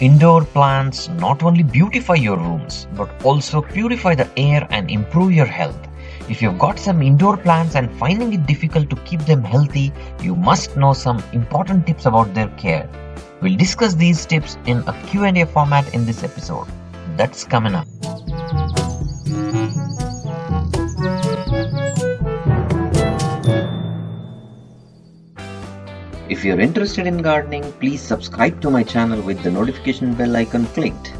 Indoor plants not only beautify your rooms but also purify the air and improve your health. If you've got some indoor plants and finding it difficult to keep them healthy, you must know some important tips about their care. We'll discuss these tips in a Q&A format in this episode. That's coming up. If you're interested in gardening, please subscribe to my channel with the notification bell icon clicked.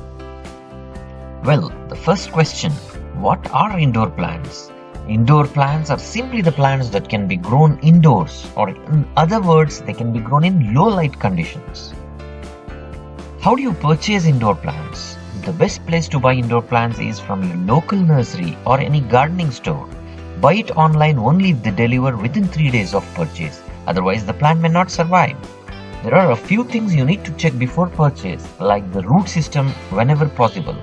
Well, the first question, what are indoor plants? Indoor plants are simply the plants that can be grown indoors, or in other words, they can be grown in low light conditions. How do you purchase indoor plants? The best place to buy indoor plants is from your local nursery or any gardening store. Buy it online only if they deliver within 3 days of purchase. Otherwise, the plant may not survive. There are a few things you need to check before purchase, like the root system whenever possible.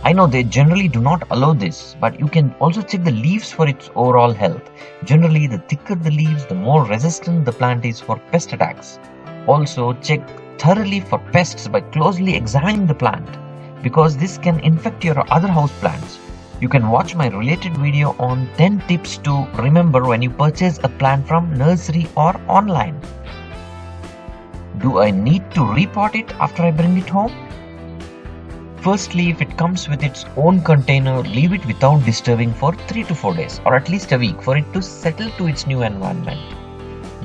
I know they generally do not allow this, but you can also check the leaves for its overall health. Generally, the thicker the leaves, the more resistant the plant is for pest attacks. Also, check thoroughly for pests by closely examining the plant, because this can infect your other house plants. You can watch my related video on 10 tips to remember when you purchase a plant from nursery or online. Do I need to repot it after I bring it home? Firstly, if it comes with its own container, leave it without disturbing for 3 to 4 days or at least a week for it to settle to its new environment.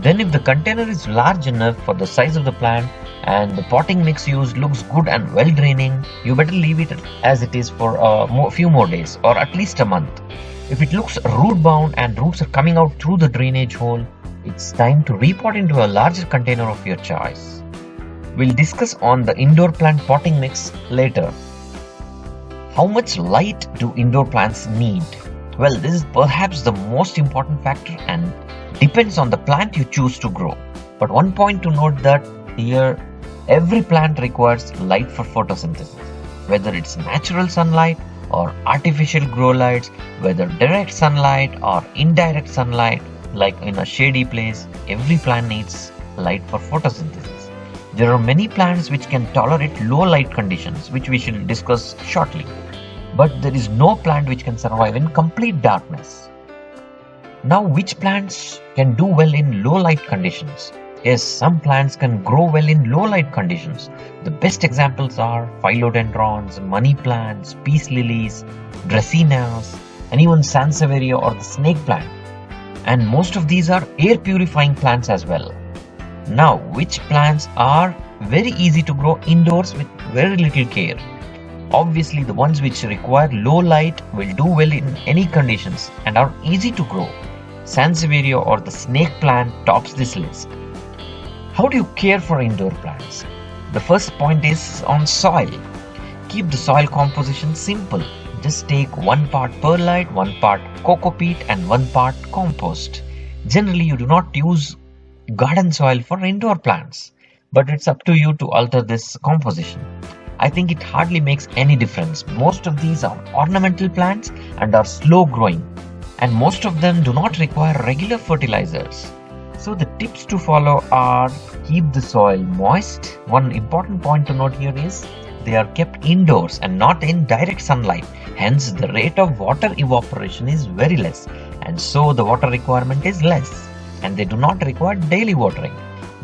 Then if the container is large enough for the size of the plant and the potting mix used looks good and well draining, you better leave it as it is for a few more days or at least a month. If it looks root bound and roots are coming out through the drainage hole, it's time to repot into a larger container of your choice. We'll discuss on the indoor plant potting mix later. How much light do indoor plants need? Well, this is perhaps the most important factor and depends on the plant you choose to grow. But one point to note that here, every plant requires light for photosynthesis. Whether it's natural sunlight or artificial grow lights, whether direct sunlight or indirect sunlight, like in a shady place, every plant needs light for photosynthesis. There are many plants which can tolerate low light conditions, which we shall discuss shortly. But there is no plant which can survive in complete darkness. Now, which plants can do well in low light conditions? Yes, some plants can grow well in low light conditions. The best examples are philodendrons, money plants, peace lilies, dracaenas, and even sansevieria or the snake plant. And most of these are air purifying plants as well. Now, which plants are very easy to grow indoors with very little care? Obviously, the ones which require low light will do well in any conditions and are easy to grow. Sansevieria or the snake plant tops this list. How do you care for indoor plants? The first point is on soil. Keep the soil composition simple. Just take 1 part perlite, 1 part coco peat and 1 part compost. Generally, you do not use garden soil for indoor plants, but it's up to you to alter this composition. I think it hardly makes any difference. Most of these are ornamental plants and are slow growing, and most of them do not require regular fertilizers. So the tips to follow are: keep the soil moist. One important point to note here is they are kept indoors and not in direct sunlight. Hence the rate of water evaporation is very less, and so the water requirement is less, and they do not require daily watering.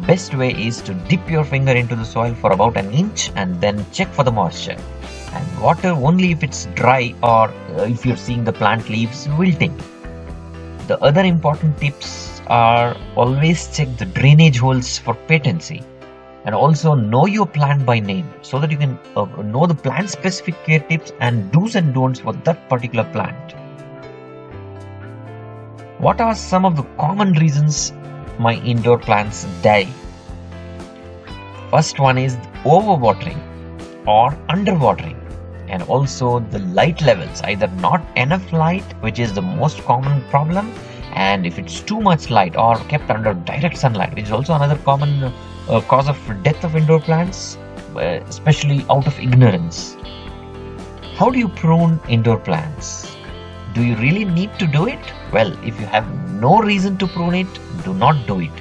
Best way is to dip your finger into the soil for about an inch and then check for the moisture, and water only if it's dry or if you're seeing the plant leaves wilting. The other important tips are: always check the drainage holes for patency, and also know your plant by name so that you can know the plant specific care tips and do's and don'ts for that particular plant. What are some of the common reasons my indoor plants die? First one is overwatering or underwatering, and also the light levels, either not enough light, which is the most common problem, and if it's too much light or kept under direct sunlight, which is also another common cause of death of indoor plants, especially out of ignorance. How do you prune indoor plants? Do you really need to do it? Well, if you have no reason to prune it, do not do it.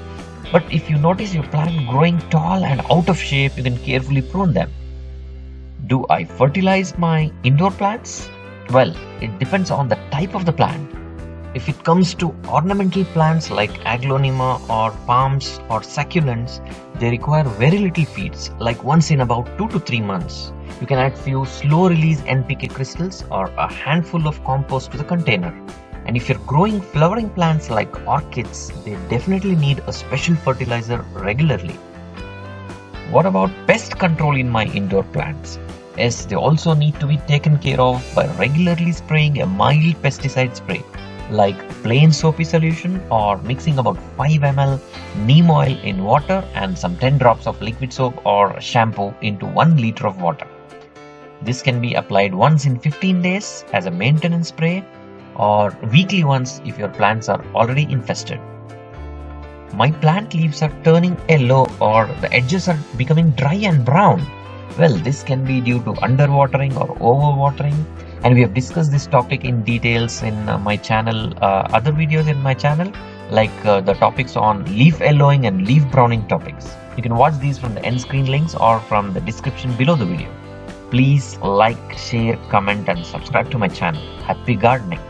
But if you notice your plant growing tall and out of shape, you can carefully prune them. Do I fertilize my indoor plants? Well, it depends on the type of the plant. If it comes to ornamental plants like aglaonema or palms or succulents, they require very little feeds, like once in about 2 to 3 months. You can add few slow release NPK crystals or a handful of compost to the container. And if you're growing flowering plants like orchids, they definitely need a special fertilizer regularly. What about pest control in my indoor plants? Yes, they also need to be taken care of by regularly spraying a mild pesticide spray, like plain soapy solution or mixing about 5 ml neem oil in water and some 10 drops of liquid soap or shampoo into 1 liter of water. This can be applied once in 15 days as a maintenance spray or weekly once if your plants are already infested. My plant leaves are turning yellow or the edges are becoming dry and brown. Well, this can be due to underwatering or overwatering, and we have discussed this topic in details in my channel, other videos in my channel, like the topics on leaf yellowing and leaf browning topics. You can watch these from the end screen links or from the description below the video. Please like, share, comment and subscribe to my channel. Happy gardening!